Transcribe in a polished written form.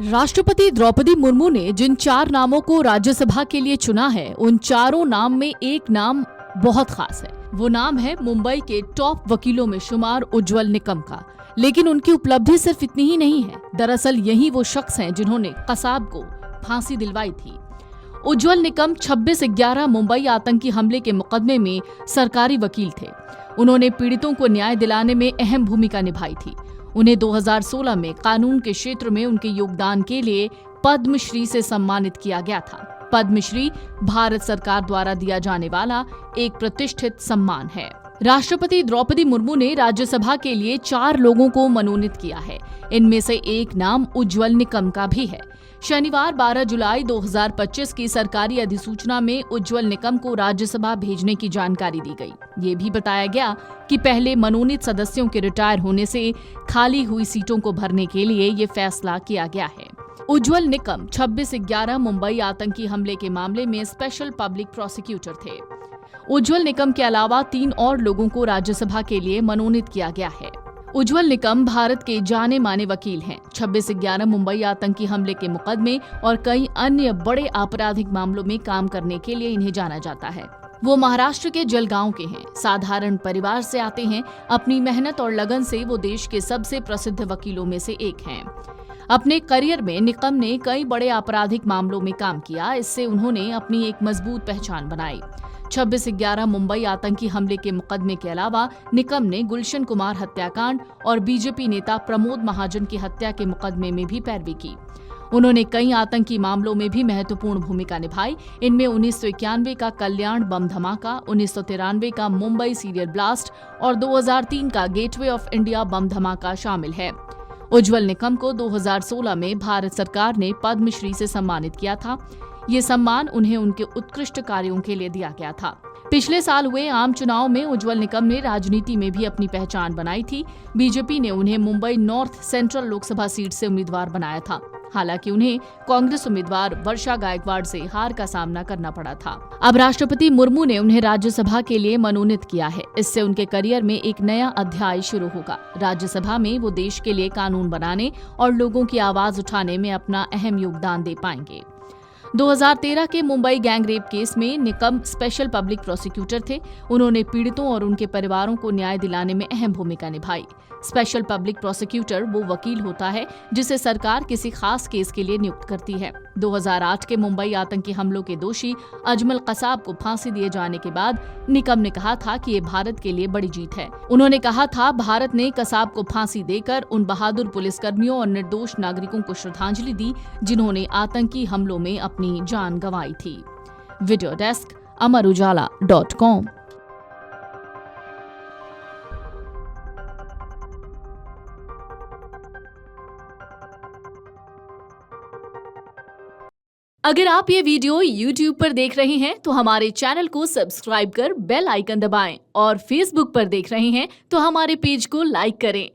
राष्ट्रपति द्रौपदी मुर्मू ने जिन 4 नामों को राज्यसभा के लिए चुना है, उन चारों नाम में एक नाम बहुत खास है। वो नाम है मुंबई के टॉप वकीलों में शुमार उज्ज्वल निकम का। लेकिन उनकी उपलब्धि सिर्फ इतनी ही नहीं है। दरअसल यही वो शख्स हैं जिन्होंने कसाब को फांसी दिलवाई थी। उज्ज्वल निकम 26/11 मुंबई आतंकी हमले के मुकदमे में सरकारी वकील थे। उन्होंने पीड़ितों को न्याय दिलाने में अहम भूमिका निभाई थी। उन्हें 2016 में कानून के क्षेत्र में उनके योगदान के लिए पद्मश्री से सम्मानित किया गया था। पद्मश्री भारत सरकार द्वारा दिया जाने वाला एक प्रतिष्ठित सम्मान है। राष्ट्रपति द्रौपदी मुर्मू ने राज्यसभा के लिए 4 लोगों को मनोनीत किया है। इनमें से एक नाम उज्ज्वल निकम का भी है। शनिवार 12 जुलाई 2025 की सरकारी अधिसूचना में उज्ज्वल निकम को राज्यसभा भेजने की जानकारी दी गई। ये भी बताया गया कि पहले मनोनीत सदस्यों के रिटायर होने से खाली हुई सीटों को भरने के लिए ये फैसला किया गया है। उज्ज्वल निकम 26/11 मुंबई आतंकी हमले के मामले में स्पेशल पब्लिक प्रोसिक्यूटर थे। उज्ज्वल निकम के अलावा 3 और लोगों को राज्यसभा के लिए मनोनीत किया गया है। उज्ज्वल निकम भारत के जाने माने वकील हैं। 26/11 मुंबई आतंकी हमले के मुकदमे और कई अन्य बड़े आपराधिक मामलों में काम करने के लिए इन्हें जाना जाता है। वो महाराष्ट्र के जलगांव के हैं। साधारण परिवार से आते हैं। अपनी मेहनत और लगन से वो देश के सबसे प्रसिद्ध वकीलों में से एक हैं। अपने करियर में निकम ने कई बड़े आपराधिक मामलों में काम किया। इससे उन्होंने अपनी एक मजबूत पहचान बनाई। 26/11 मुंबई आतंकी हमले के मुकदमे के अलावा निकम ने गुलशन कुमार हत्याकांड और बीजेपी नेता प्रमोद महाजन की हत्या के मुकदमे में भी पैरवी की। उन्होंने कई आतंकी मामलों में भी महत्वपूर्ण भूमिका निभाई। इनमें 1991 का कल्याण बम धमाका, 1993 का मुंबई सीरियल ब्लास्ट और 2003 का गेटवे ऑफ इंडिया बम धमाका शामिल है। उज्ज्वल निकम को 2016 में भारत सरकार ने पद्मश्री से सम्मानित किया था। ये सम्मान उन्हें उनके उत्कृष्ट कार्यों के लिए दिया गया था। पिछले साल हुए आम चुनाव में उज्ज्वल निकम ने राजनीति में भी अपनी पहचान बनाई थी। बीजेपी ने उन्हें Mumbai north central Lok Sabha seat से उम्मीदवार बनाया था। हालांकि उन्हें कांग्रेस उम्मीदवार वर्षा गायकवाड़ से हार का सामना करना पड़ा था। अब राष्ट्रपति मुर्मू ने उन्हें राज्यसभा के लिए मनोनीत किया है। इससे उनके करियर में एक नया अध्याय शुरू होगा। राज्यसभा में वो देश के लिए कानून बनाने और लोगों की आवाज उठाने में अपना अहम योगदान दे पाएंगे। 2013 के मुंबई गैंगरेप केस में निकम स्पेशल पब्लिक प्रोसिक्यूटर थे। उन्होंने पीड़ितों और उनके परिवारों को न्याय दिलाने में अहम भूमिका निभाई। स्पेशल पब्लिक प्रोसिक्यूटर वो वकील होता है जिसे सरकार किसी खास केस के लिए नियुक्त करती है। 2008 के मुंबई आतंकी हमलों के दोषी अजमल कसाब को फांसी दिए जाने के बाद निकम ने कहा था कि ये भारत के लिए बड़ी जीत है। उन्होंने कहा था, भारत ने कसाब को फांसी देकर उन बहादुर पुलिसकर्मियों और निर्दोष नागरिकों को श्रद्धांजलि दी जिन्होंने आतंकी हमलों में अपनी जान गंवाई थी। Video desk amarujala.com। अगर आप ये वीडियो YouTube पर देख रहे हैं तो हमारे चैनल को सब्सक्राइब कर बेल आइकन दबाएं और Facebook पर देख रहे हैं तो हमारे पेज को लाइक करें।